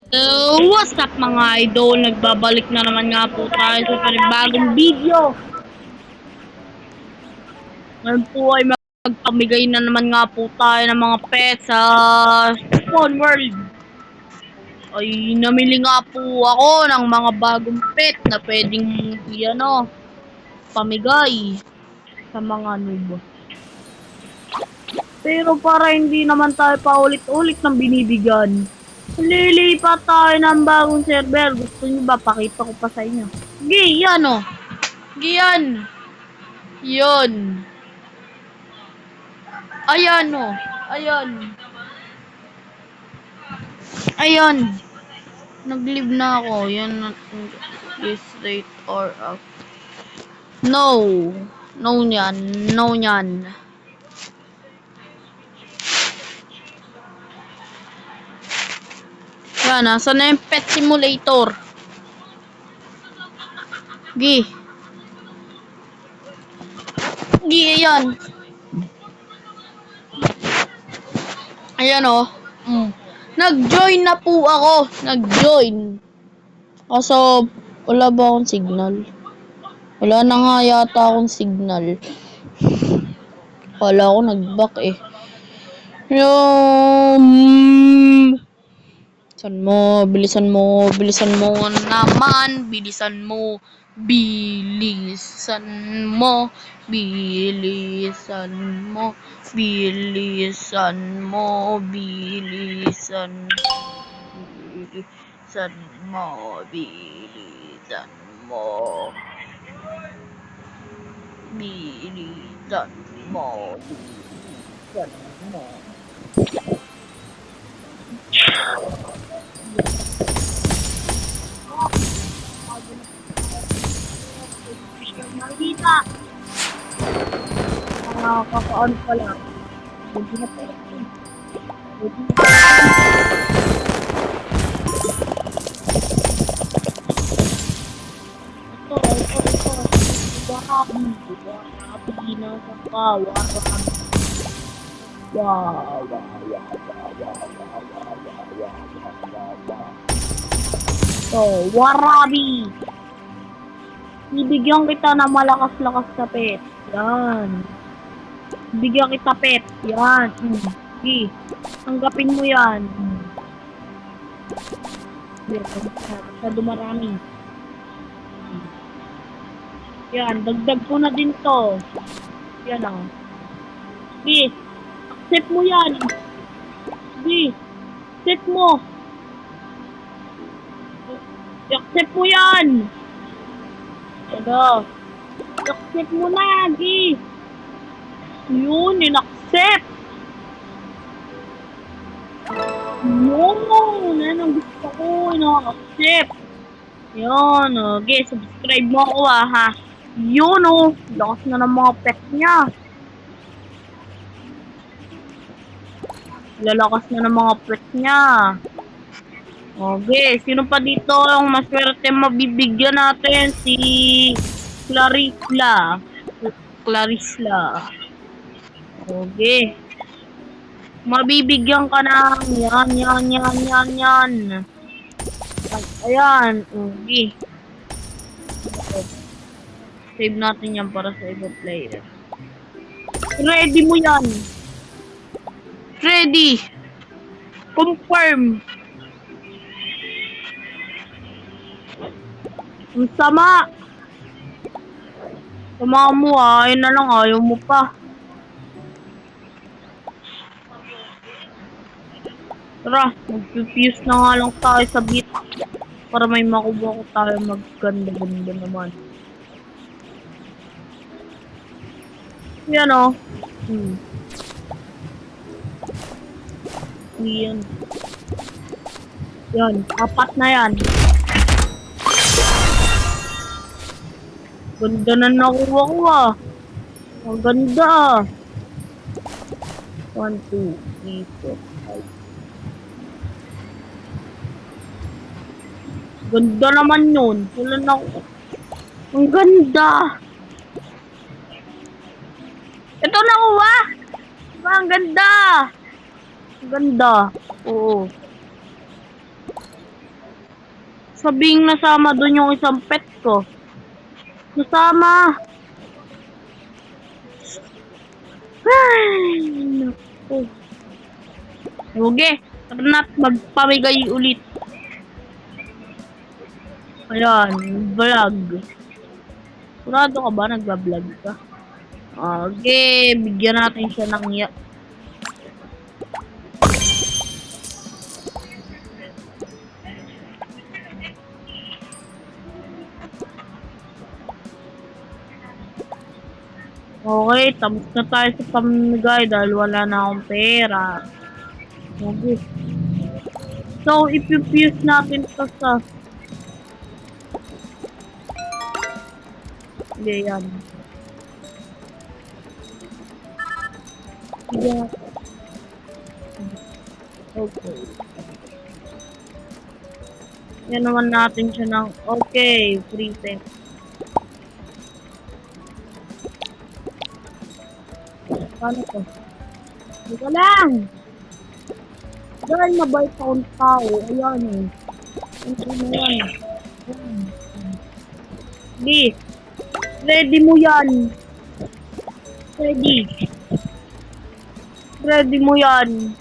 What's up mga idol? Nagbabalik na naman nga po tayo sa panibagong video. Ngayon po ay magpamigay na naman nga po tayo ng mga pets sa Spawn World. Ay namili nga po ako ng mga bagong pet na pwedeng pamigay sa mga noob. Pero para hindi naman tayo paulit-ulit ng binibigyan, lilipat tayo ng bagong server. Gusto nyo ba? Pakita ko pa sa inyo. Sige, yan o. Sige, yan. Yun. Ayan o. Ayan. Ayan. Nag-leave na ako. Yan. This rate or up. No. No nyan. No nyan. Yan. Nasa na yung pet simulator. Gi. Gi. Ayan. Ayan o. Nag-join na po ako. Nag-join. Kaso, wala ba akong signal? Wala na nga yata akong signal. Wala ako nag-back eh. Bilisan mo, bilisan mo, bilisan mo naman. Bilisan mo, bilisan mo, bilisan mo, bilisan mo, bilisan mo, bilisan mo, bilisan mo, bilisan mo. Nakikita. Kakaon pa lang. Hindi na pwede. Ito. Warabi na sa warabi. Wow. So, warabi. Ibigyan kita ng malakas-lakas na pet. Yan. Bigyan kita pet. Yan. Sige. Tanggapin mo yan. Masyado marami. Yan. Dagdag ko na din to. Yan o. Sige. Accept mo yan. Sige. Accept mo. Accept mo yan. Ano? Accept mo na. Sige. Yun. In-accept. Yun. Yan ang gusto ko. In-accept. Yun. Okay. Subscribe mo ako ha. Yun o. Lakas na ng mga pet niya. Lalakas na ng mga pet niya. Okay. Sino pa dito yung maswerte mabibigyan natin? Si Clarisla. Okay. Mabibigyan ka ng yan. Ayan. Okay. Save natin yan para sa ibang player. Ready mo yan. Ready. Confirm. Ang sama. Sama mo ayun na lang, ayaw mo pa. Tara, mag-fuse na nga lang tayo sa beat. Para may makuha ko tayo magganda-ganda naman. Yan o. Yan, apat na yan. Ganda na nakuha ko ah. Ang ganda. 1, 2, 3, 4, 5. Ganda naman yun. Wala na ako. Ang ganda. Ito nakuha. Diba? Ang ganda. Ang ganda. Oo. Sabing nasama dun yung isang pet ko. Nasama! Ay, naku. Huwag tara na't magpamigay ulit. Ayan, vlog. Kurado ka ba? Nagbablog ka? Okay, bigyan natin siya ng Okay, tapos na tayo sa pamimigay dahil wala na akong pera. Okay. So, ipipuse natin ito sa... Hindi, yan. Yeah. Okay. Yan naman natin siya ng... Okay, free set. Paano to? Dito lang! Dahil mabait akong tao. Ayan eh. Ano na yan? Di. Ready mo yan. Ready. Ready mo yan.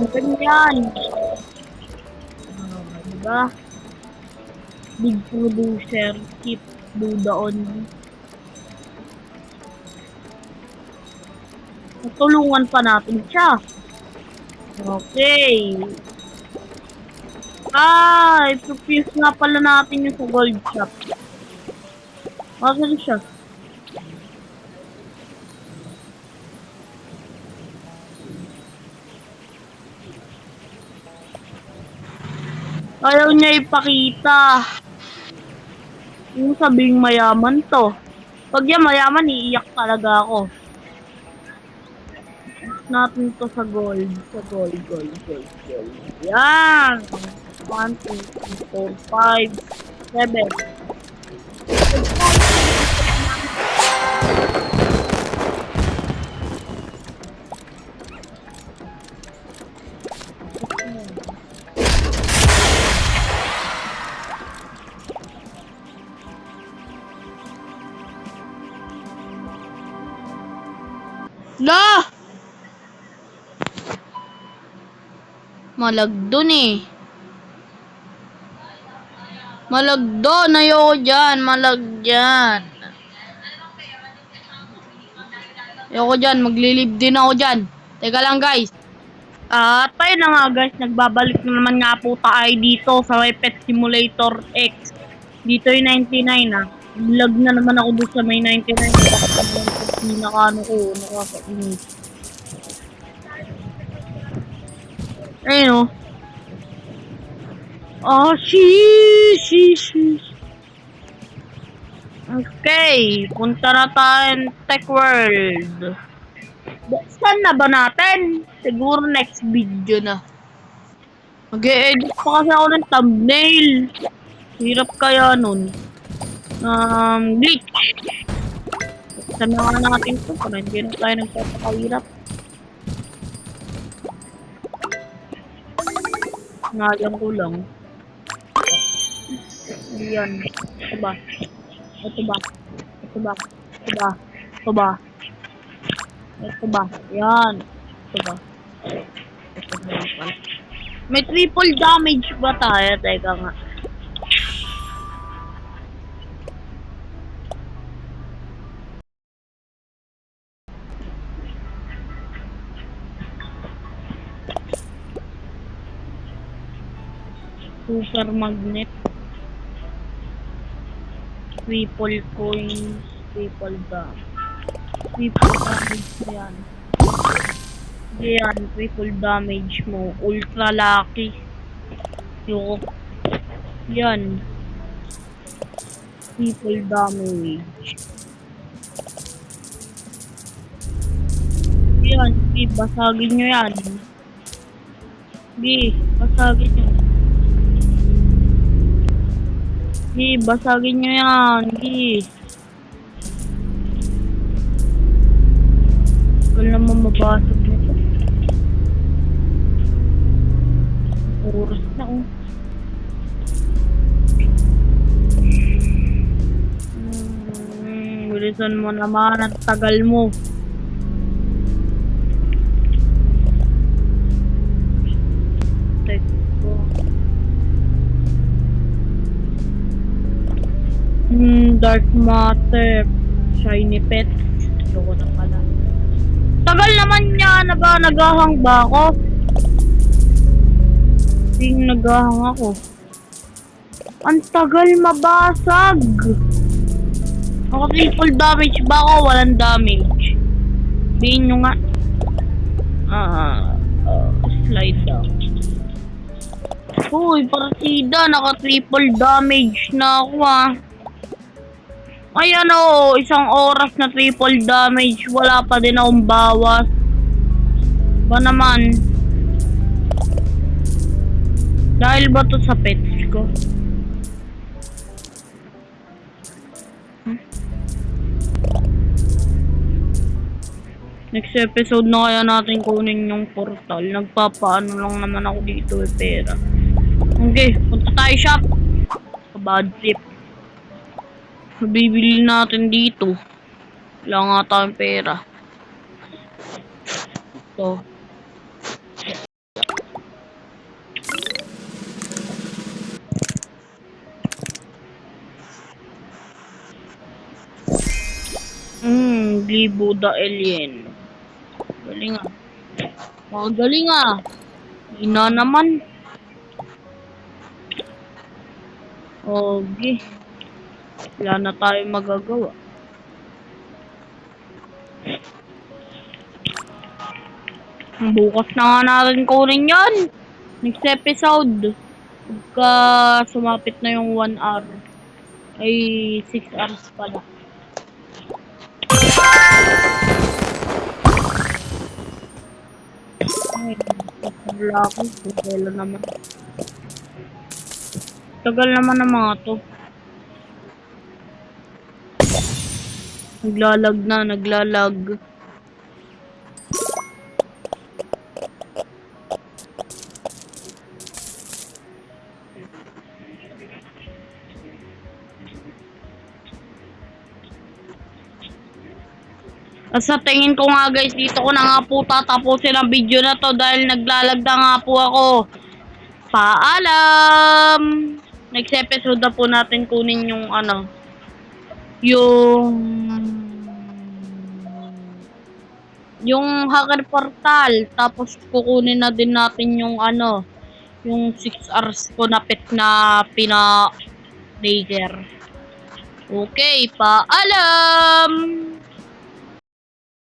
Ganyan. Diba? Big producer. Keep Buda on. Natulungan pa natin siya. Okay. Ipupuse nga pala natin yung sa gold shop. Asan siya? Ayaw niya ipakita. Yung sabing mayaman to. Pag yan mayaman, iiyak talaga ako. Natin to sa gold. Sa gold. Yan! 1, 2, 3, 4, 5, 7. La! Malagdon eh. Malagdon. Ayoko dyan. Malagdyan. Ayoko dyan. Maglilib din ako dyan. Teka lang guys. Tayo na nga guys. Nagbabalik na naman nga po tayo dito sa may Pet Simulator X. Dito yung 99 ah. Vlog na naman ako doon sa may 99. Pinaka-ano ko. Nakaka-inis. Ayun o. Sheesh. Okay, punta na tayo Tech World. Saan na ba natin? Siguro next video na. Mag-e-edit pa kasi ako ng thumbnail. Hirap kaya nun. Glitch. Saan na nga natin ito? Para hindi na tayo nagpapakahirap. Ngayon ko lang. Ayan. Ito ba? Yan. Ito ba? May triple damage ba tayo? Teka nga. Super magnet. Triple coins. Triple damage yan. Yan, triple damage mo. Ultra lucky. Yung yan. Triple damage. Yan, basagin nyo yan. Basagin nyo. Basagin nyo yan. Wala naman mabasag nito. oras na oh. Bilisan mo naman at tagal mo. Teko. Dark matter. Shiny pet. Loko na pala. Tagal naman niya na ba? Naghahang ba ako? Ting naghahang ako. Ang tagal mabasag. Ako triple damage ba ako? Walang damage. Sabihin nyo nga. Slide down. Uy, partida. Naka triple damage na ako Ayan o, isang oras na triple damage. Wala pa din akong bawas. Ba naman? Dahil ba to sa pets ko? Next episode na kaya natin kunin yung portal. Nagpapaano lang naman ako dito pera. Okay, punta tayo shop. Bad trip. Bibili natin dito. Wala nga tayong pera. Ito. Glibo the alien. Galing galing Ina naman. Okay. Wala na tayo magagawa. Bukas na nga natin kunin yan. Next episode. Pagka sumapit na yung 1 hour. Ay, 6 hours pala. Ay, wala ako. Kailan naman. Tagal naman ng mga to. Naglalag. Sa tingin ko nga guys, dito ko na nga po tatapusin ang video na to dahil naglalag na nga po ako. Paalam! Next episode na po natin kunin yung yung hacker portal. Tapos kukunin na din natin yung yung 6 hours ko na pet na pina-lager. Okay, paalam!